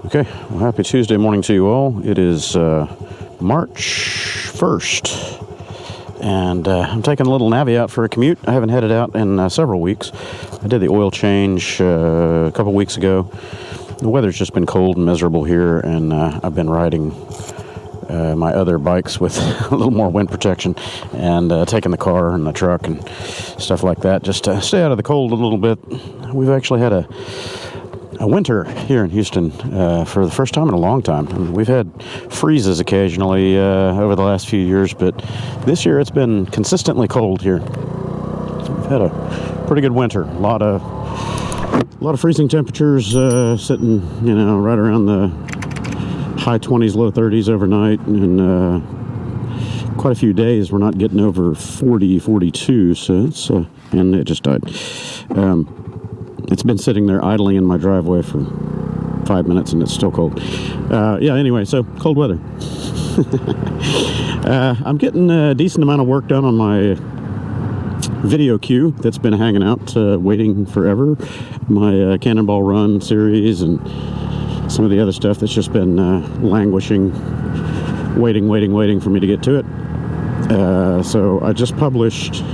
Okay, well, happy Tuesday morning to you all. It is March 1st, and I'm taking a little NAVI out for a commute. I haven't had it out in several weeks. I did the oil change a couple weeks ago. The weather's just been cold and miserable here, and I've been riding my other bikes with a little more wind protection and taking the car and the truck and stuff like that just to stay out of the cold a little bit. We've actually had a winter here in Houston for the first time in a long time. I mean, we've had freezes occasionally over the last few years, but this year it's been consistently cold here. So we've had a pretty good winter. A lot of freezing temperatures sitting, right around the high 20s, low 30s overnight, and quite a few days we're not getting over 40, 42. So it's and it just died. It's been sitting there idling in my driveway for 5 minutes and it's still cold. Anyway, so cold weather. I'm getting a decent amount of work done on my video queue that's been hanging out, waiting forever. My Cannonball Run series and some of the other stuff that's just been languishing, waiting for me to get to it. So I just published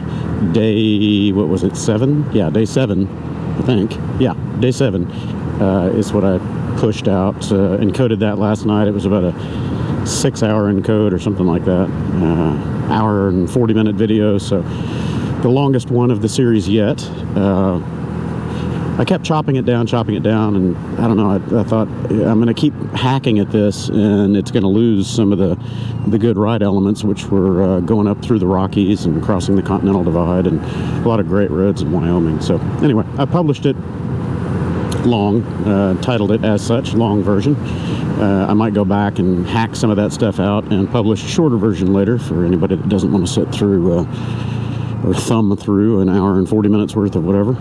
day, what was it, 7? Yeah, day 7. I think. Yeah, day 7 is what I pushed out. Encoded that last night. It was about a 6-hour encode or something like that. Hour and 40-minute video, so the longest one of the series yet. I kept chopping it down, and I don't know, I thought I'm going to keep hacking at this, and it's going to lose some of the good ride elements, which were going up through the Rockies and crossing the Continental Divide, and a lot of great roads in Wyoming. So anyway, I published it long, titled it as such, long version. I might go back and hack some of that stuff out and publish a shorter version later for anybody that doesn't want to sit through or thumb through an hour and 40 minutes worth of whatever.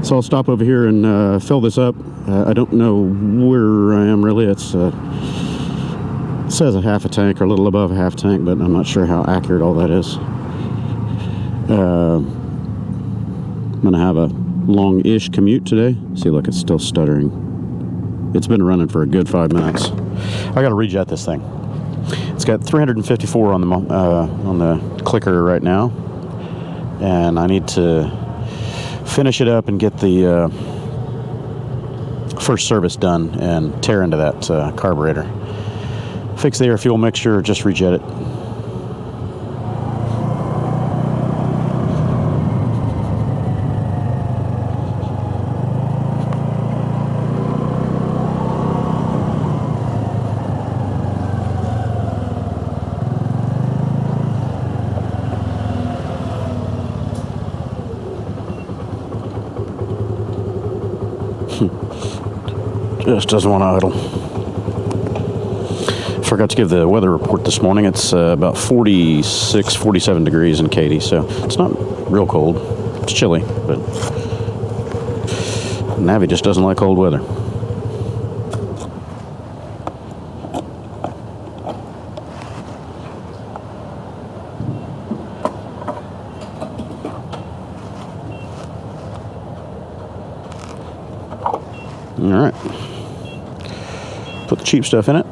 So I'll stop over here and fill this up. I don't know where I am really. It says a half a tank or a little above a half tank, but I'm not sure how accurate all that is. I'm going to have a long-ish commute today. See, look, it's still stuttering. It's been running for a good 5 minutes. I got to rejet this thing. It's got 354 on the clicker right now, and I need to finish it up and get the first service done and tear into that carburetor. Fix the air fuel mixture, just rejet it. Just doesn't want to idle. Forgot to give the weather report this morning. It's about 46, 47 degrees in Katy, so it's not real cold. It's chilly, but NAVI just doesn't like cold weather. All right. Put the cheap stuff in it.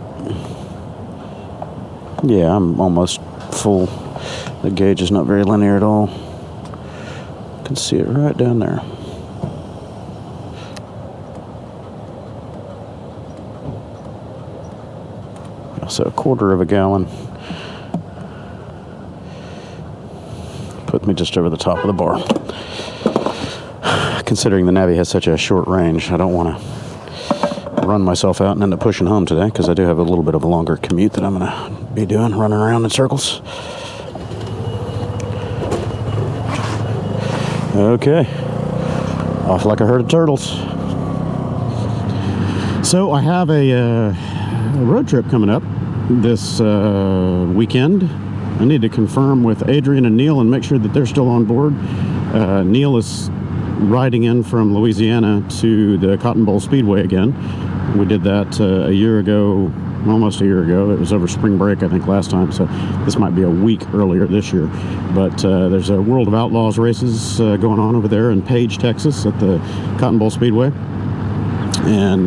Yeah, I'm almost full. The gauge is not very linear at all. You can see it right down there. So a quarter of a gallon. Put me just over the top of the bar. Considering the NAVI has such a short range, I don't want to run myself out and end up pushing home today, because I do have a little bit of a longer commute that I'm going to be doing, running around in circles. Okay, off like a herd of turtles. So I have a road trip coming up this weekend. I need to confirm with Adrian and Neil and make sure that they're still on board. Neil is riding in from Louisiana to the Cotton Bowl Speedway again. We did that a year ago, almost a year ago. It was over spring break, I think, last time, so this might be a week earlier this year. But there's a World of Outlaws races going on over there in Page, Texas at the Cotton Bowl Speedway. And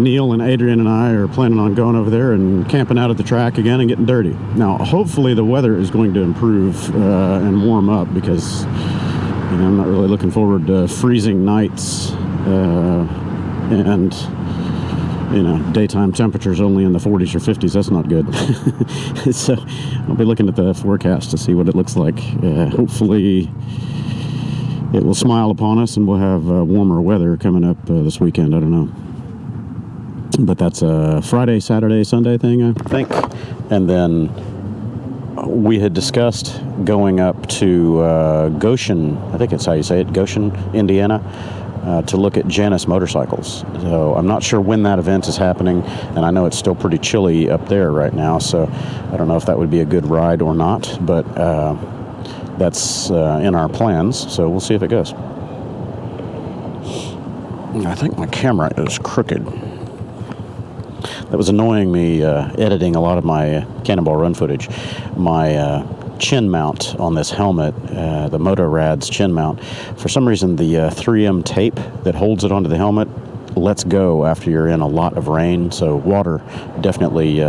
Neil and Adrian and I are planning on going over there and camping out at the track again and getting dirty. Now, hopefully the weather is going to improve and warm up, because I'm not really looking forward to freezing nights and daytime temperatures only in the 40s or 50s. That's not good. So I'll be looking at the forecast to see what it looks like. Hopefully it will smile upon us and we'll have warmer weather coming up this weekend. I don't know. But that's a Friday, Saturday, Sunday thing, I think. And then we had discussed going up to Goshen, I think it's how you say it, Goshen, Indiana, to look at Janus motorcycles. So I'm not sure when that event is happening, and I know it's still pretty chilly up there right now, so I don't know if that would be a good ride or not, but that's in our plans, so we'll see if it goes. I think my camera is crooked. That was annoying me editing a lot of my Cannonball Run footage. My chin mount on this helmet, the Moto-Rad's chin mount, for some reason the 3M tape that holds it onto the helmet lets go after you're in a lot of rain, so water definitely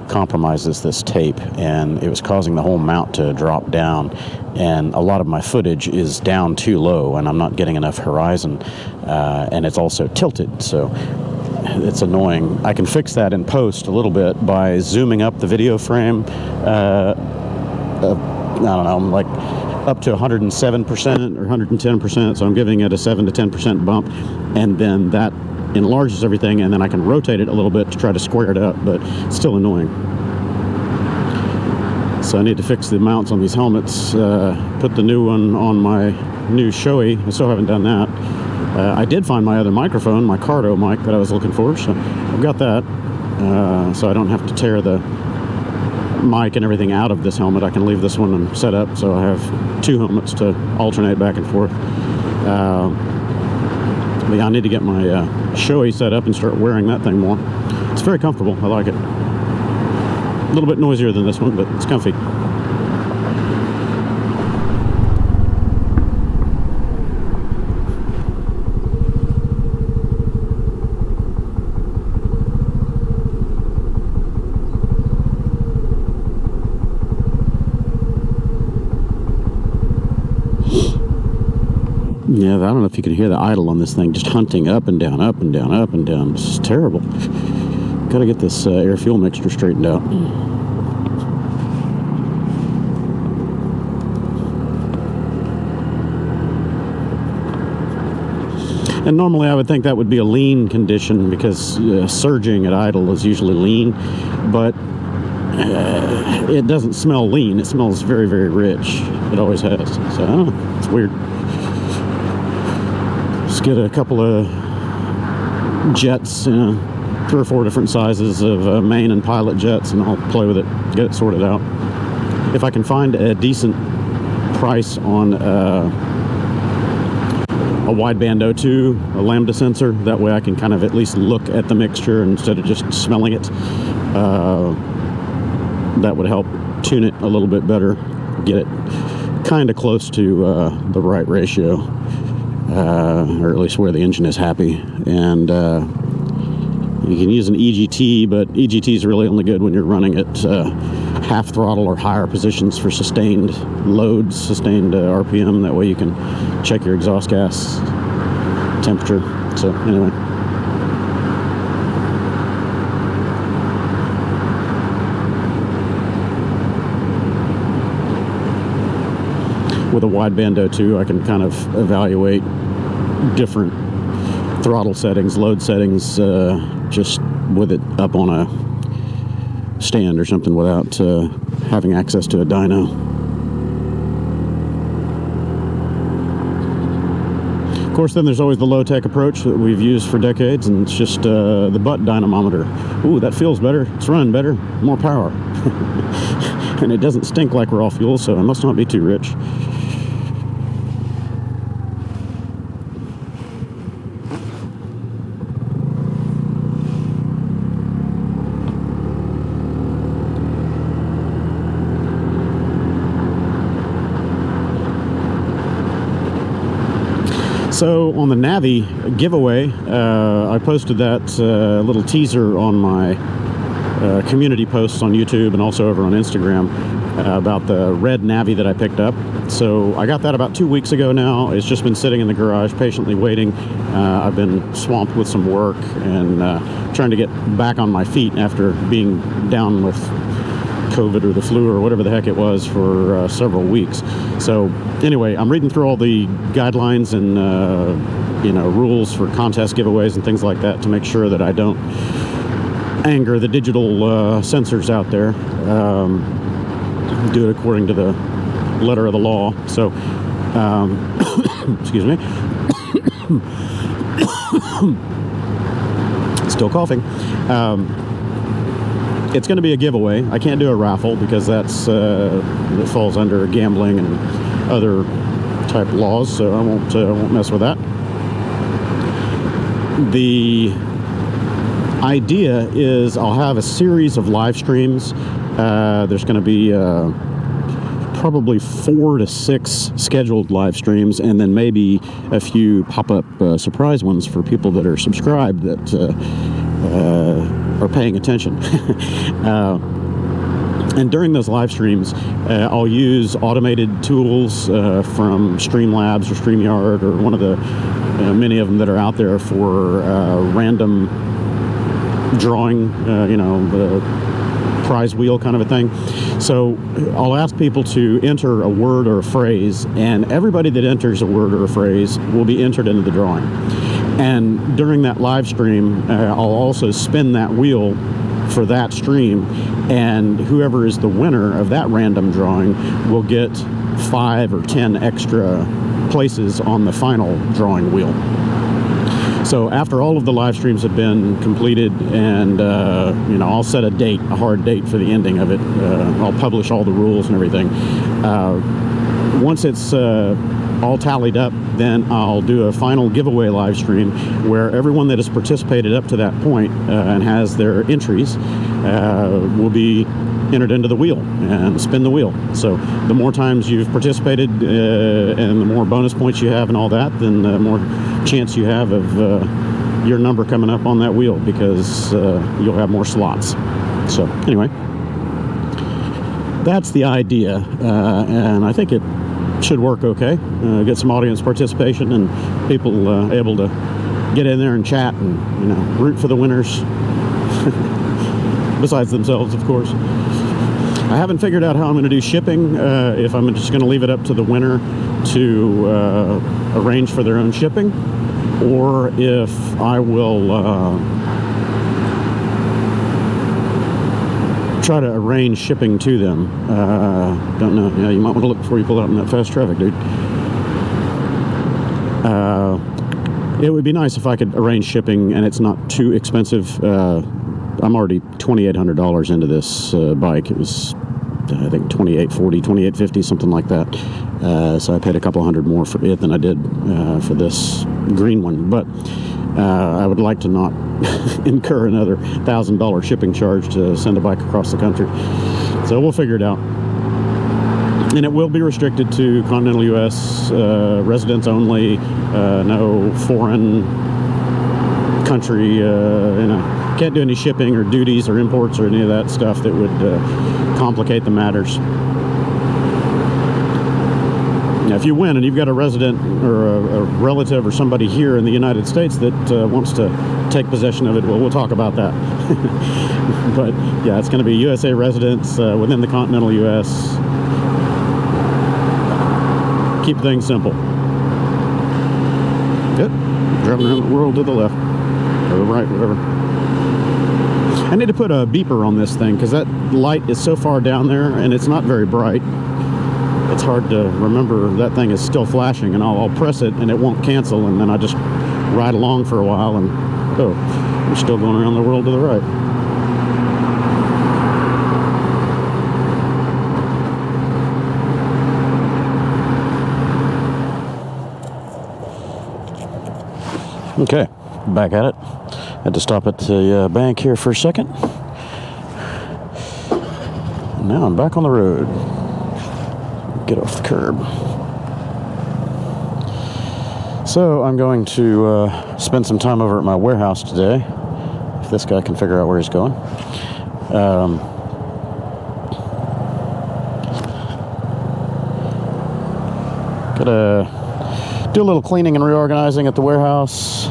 compromises this tape, and it was causing the whole mount to drop down, and a lot of my footage is down too low and I'm not getting enough horizon, and it's also tilted, so it's annoying. I can fix that in post a little bit by zooming up the video frame, I don't know, like up to 107% or 110%, so I'm giving it a 7 to 10% bump, and then that enlarges everything, and then I can rotate it a little bit to try to square it up, but it's still annoying. So I need to fix the mounts on these helmets, put the new one on my new Shoei. I still haven't done that. I did find my other microphone, my Cardo mic that I was looking for, so I've got that. So I don't have to tear the mic and everything out of this helmet. I can leave this one set up, so I have two helmets to alternate back and forth. But yeah, I need to get my Shoei set up and start wearing that thing more. It's very comfortable. I like it. A little bit noisier than this one, but it's comfy. Yeah, I don't know if you can hear the idle on this thing, just hunting up and down, up and down, up and down. This is terrible. Got to get this air-fuel mixture straightened out. And normally I would think that would be a lean condition, because surging at idle is usually lean, but it doesn't smell lean. It smells very, very rich. It always has. So I don't know. It's weird. Just get a couple of jets, 3 or 4 different sizes of main and pilot jets, and I'll play with it, get it sorted out. If I can find a decent price on a wideband O2, a lambda sensor, that way I can kind of at least look at the mixture instead of just smelling it. That would help tune it a little bit better, get it kind of close to the right ratio. Or at least where the engine is happy. And you can use an EGT, but EGT is really only good when you're running at half throttle or higher positions for sustained loads, sustained RPM. That way you can check your exhaust gas temperature. So anyway. With a wideband O2, I can kind of evaluate different throttle settings, load settings, just with it up on a stand or something without having access to a dyno. Of course, then there's always the low-tech approach that we've used for decades, and it's just the butt dynamometer. Ooh, that feels better. It's running better. More power. And it doesn't stink like raw fuel, so it must not be too rich. So on the NAVI giveaway, I posted that little teaser on my community posts on YouTube and also over on Instagram about the red NAVI that I picked up. So I got that about 2 weeks ago now. It's just been sitting in the garage patiently waiting. I've been swamped with some work and trying to get back on my feet after being down with COVID or the flu or whatever the heck it was for several weeks. So anyway, I'm reading through all the guidelines and rules for contest giveaways and things like that to make sure that I don't anger the digital sensors out there. Do it according to the letter of the law. So excuse me. Still coughing. It's going to be a giveaway. I can't do a raffle because that falls under gambling and other type laws, so I won't mess with that. The idea is I'll have a series of live streams. There's going to be probably 4 to 6 scheduled live streams, and then maybe a few pop-up surprise ones for people that are subscribed that are paying attention. And during those live streams, I'll use automated tools from Streamlabs or StreamYard or one of the many of them that are out there for random drawing, the prize wheel kind of a thing. So I'll ask people to enter a word or a phrase, and everybody that enters a word or a phrase will be entered into the drawing. And during that live stream, I'll also spin that wheel for that stream, and whoever is the winner of that random drawing will get 5 or 10 extra places on the final drawing wheel. So after all of the live streams have been completed, and I'll set a date, a hard date for the ending of it. I'll publish all the rules and everything. Once it's all tallied up, then I'll do a final giveaway live stream where everyone that has participated up to that point and has their entries will be entered into the wheel and spin the wheel. So the more times you've participated and the more bonus points you have and all that, then the more chance you have of your number coming up on that wheel, because you'll have more slots. So anyway, that's the idea, and I think it should work okay. Get some audience participation and people able to get in there and chat and root for the winners besides themselves, of course. I haven't figured out how I'm going to do shipping, if I'm just going to leave it up to the winner to arrange for their own shipping, or if I will try to arrange shipping to them. Don't know. You might want to look before you pull out in that fast traffic, dude. It would be nice if I could arrange shipping and it's not too expensive. I'm already $2,800 into this bike. It was, I think, $2,840, $2,850, something like that. So I paid a couple $100 more for it than I did for this green one. But I would like to not incur another $1,000 shipping charge to send a bike across the country. So we'll figure it out. And it will be restricted to continental U.S. Residents only. No foreign country. Can't do any shipping or duties or imports or any of that stuff that would complicate the matters. Now, if you win and you've got a resident or a relative or somebody here in the United States that wants to take possession of it, well, we'll talk about that. But yeah, it's going to be USA residents within the continental U.S. Keep things simple. Good. Driving around the world to the left or the right, whatever. I need to put a beeper on this thing because that light is so far down there and it's not very bright. It's hard to remember that thing is still flashing, and I'll press it and it won't cancel, and then I just ride along for a while and we're still going around the world to the right. Okay, back at it. Had to stop at the bank here for a second. Now I'm back on the road. Get off the curb. So I'm going to spend some time over at my warehouse today, if this guy can figure out where he's going. Gotta do a little cleaning and reorganizing at the warehouse,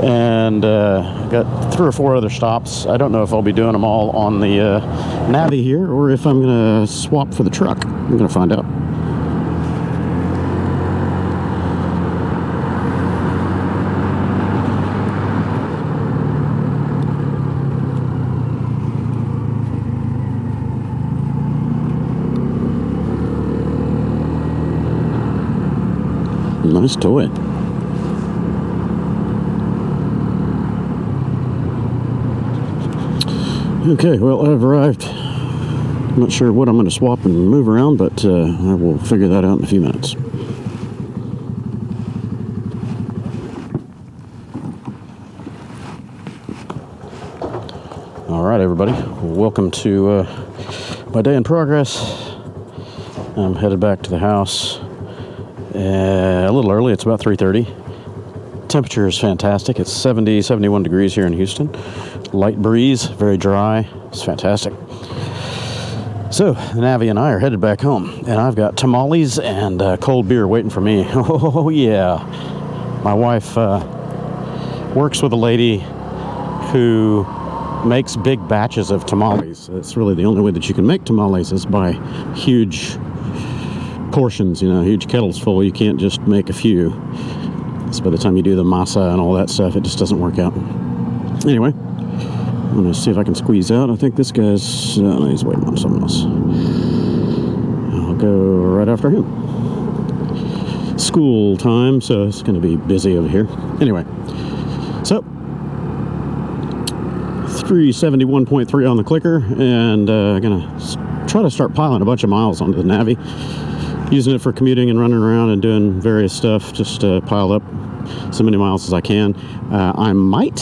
and got 3 or 4 other stops. I don't know if I'll be doing them all on the NAVI here, or if I'm gonna swap for the truck. I'm gonna find out. Nice toy. Okay, well, I've arrived. I'm not sure what I'm going to swap and move around, but I will figure that out in a few minutes. All right, everybody. Welcome to my day in progress. I'm headed back to the house. A little early. It's about 3:30. Temperature is fantastic. It's 70, 71 degrees here in Houston. Light breeze, very dry. It's fantastic. So, the NAVI and I are headed back home, and I've got tamales and cold beer waiting for me. Oh, yeah. My wife works with a lady who makes big batches of tamales. It's really the only way that you can make tamales is by huge portions, huge kettles full. You can't just make a few. So by the time you do the masa and all that stuff, it just doesn't work out. Anyway, I'm going to see if I can squeeze out. I think this guy's, no, he's waiting on someone else. I'll go right after him. School time, so it's going to be busy over here. Anyway, so 371.3 on the clicker, and I'm going to try to start piling a bunch of miles onto the NAVI. Using it for commuting and running around and doing various stuff, just pile up so many miles as I can. I might,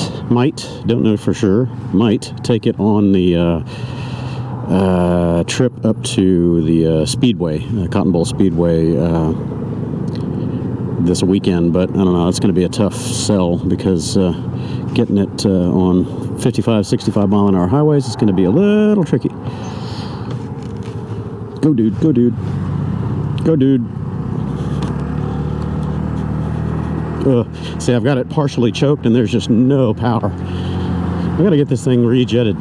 don't know for sure, might take it on the trip up to the Speedway, Cotton Bowl Speedway this weekend, but I don't know, it's going to be a tough sell because getting it on 55, 65 mile an hour highways is going to be a little tricky. Go, dude, go, dude. Go, dude. See, I've got it partially choked and there's just no power. I gotta get this thing rejetted.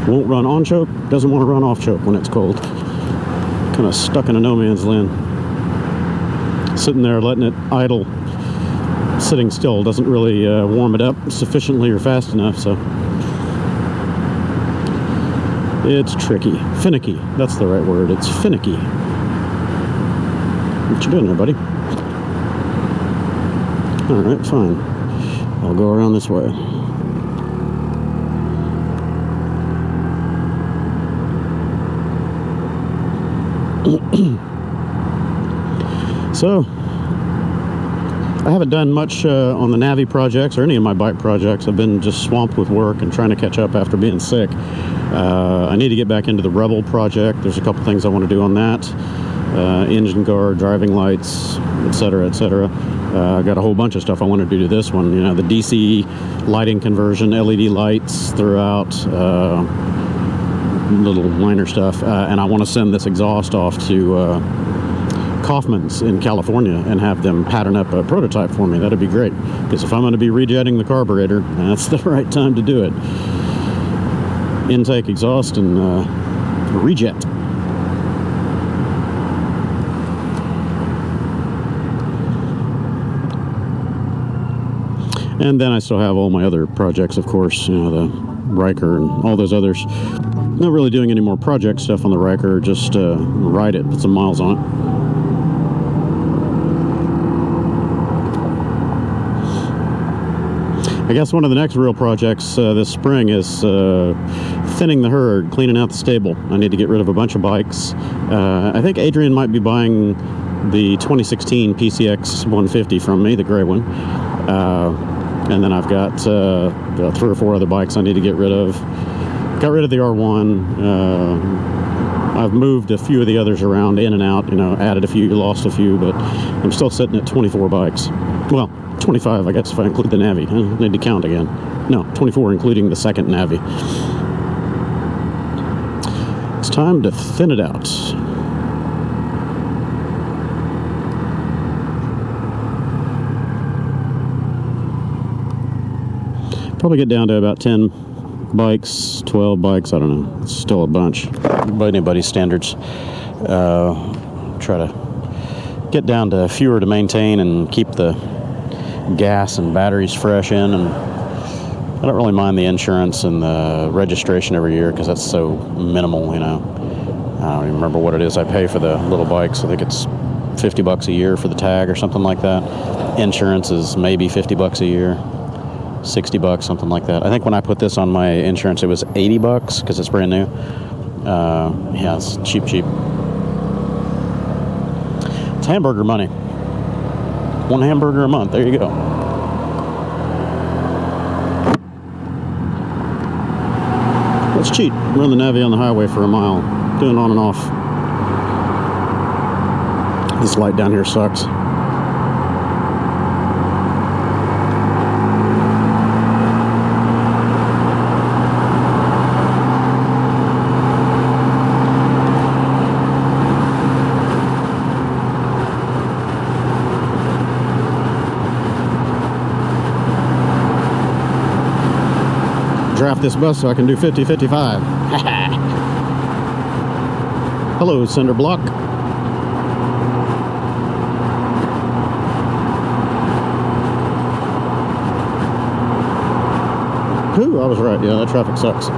Won't run on choke, doesn't want to run off choke when it's cold. Kind of stuck in a no man's land. Sitting there letting it idle, sitting still, doesn't really warm it up sufficiently or fast enough, so it's tricky. Finicky, that's the right word. It's finicky. What you doing there, buddy? All right, fine. I'll go around this way. So, I haven't done much on the NAVI projects or any of my bike projects. I've been just swamped with work and trying to catch up after being sick. I need to get back into the Rebel project. There's a couple things I want to do on that. Engine guard, driving lights, etc., etc. I got a whole bunch of stuff I want to do to this one. The DC lighting conversion, LED lights throughout, little minor stuff. And I want to send this exhaust off to Kaufman's in California and have them pattern up a prototype for me. That'd be great, because if I'm going to be rejetting the carburetor, that's the right time to do it. Intake, exhaust, and rejet. And then I still have all my other projects, of course, the Riker and all those others. Not really doing any more project stuff on the Riker, just ride it, put some miles on it. I guess one of the next real projects this spring is thinning the herd, cleaning out the stable. I need to get rid of a bunch of bikes. I think Adrian might be buying the 2016 PCX 150 from me, the gray one. And then I've got 3 or 4 other bikes I need to get rid of. Got rid of the R1. I've moved a few of the others around, in and out, you know, added a few, lost a few, but I'm still sitting at 24 bikes. Well, 25, I guess, if I include the NAVI. I need to count again. No, 24, including the second NAVI. It's time to thin it out. Probably get down to about 10 bikes, 12 bikes, I don't know. It's still a bunch by anybody's standards. Try to get down to fewer to maintain and keep the gas and batteries fresh in. And I don't really mind the insurance and the registration every year because that's so minimal, you know. I don't even remember what it is I pay for the little bikes. I think it's 50 bucks a year for the tag or something like that. Insurance is maybe 50 bucks a year. 60 bucks, something like that. I think when I put this on my insurance, it was 80 bucks because it's brand new. Yeah, it's cheap. It's hamburger money. One hamburger a month. There you go. Let's cheat. Run the NAVI on the highway for a mile. Doing on and off. This light down here sucks. Draft this bus so I can do 50-55. Hello, cinder block. Whew, I was right. Yeah, that traffic sucks.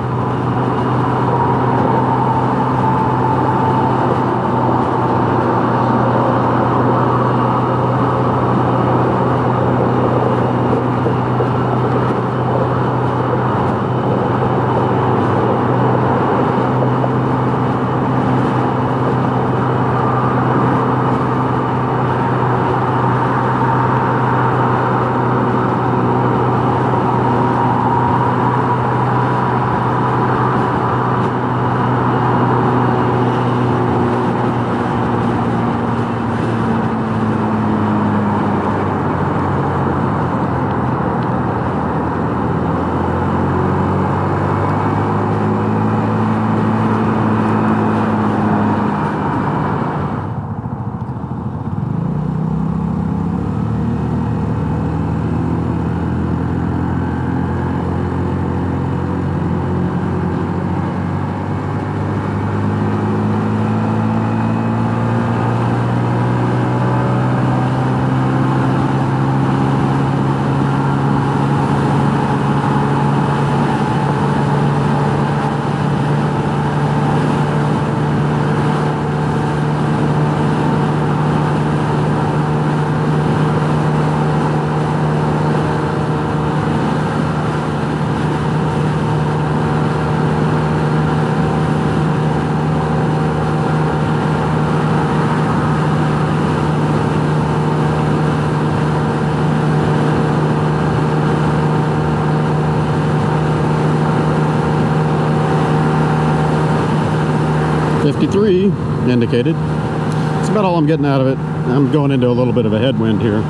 Indicated. That's about all I'm getting out of it. I'm going into a little bit of a headwind here.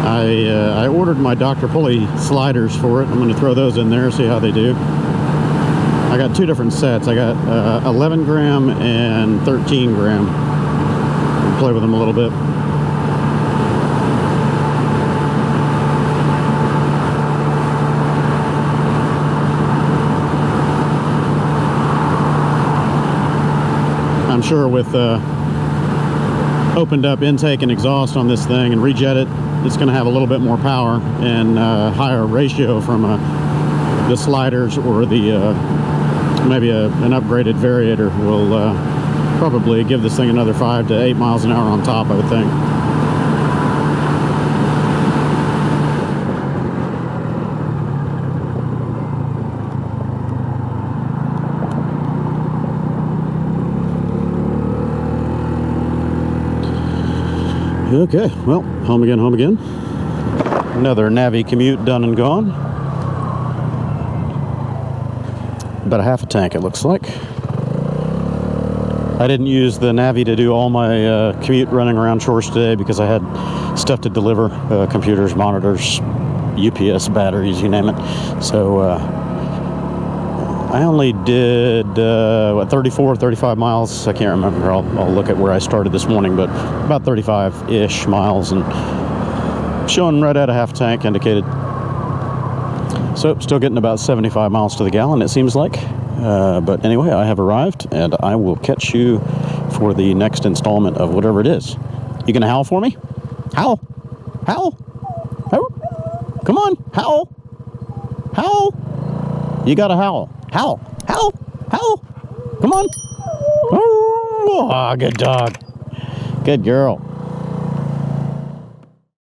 I ordered my Dr. Pulley sliders for it. I'm going to throw those in there, see how they do. I got two different sets. I got 11 gram and 13 gram. I'll play with them a little bit. I'm sure with opened up intake and exhaust on this thing and rejet it, it's going to have a little bit more power and higher ratio from the sliders, or the maybe an upgraded variator will probably give this thing another 5 to 8 miles an hour on top, I would think. Okay, well, home again, home again. Another NAVI commute done and gone. About a half a tank, it looks like. I didn't use the NAVI to do all my commute running around chores today because I had stuff to deliver, computers, monitors, UPS, batteries, you name it. So I only did, 34, 35 miles. I can't remember. I'll look at where I started this morning, but about 35-ish miles, and showing right at a half tank indicated. So still getting about 75 miles to the gallon, it seems like. But anyway, I have arrived, and I will catch you for the next installment of whatever it is. You gonna howl for me? Howl! Howl! Howl! Come on, howl! Howl! You gotta howl. Howl! Howl! Howl! Come on! Oh, good dog. Good girl.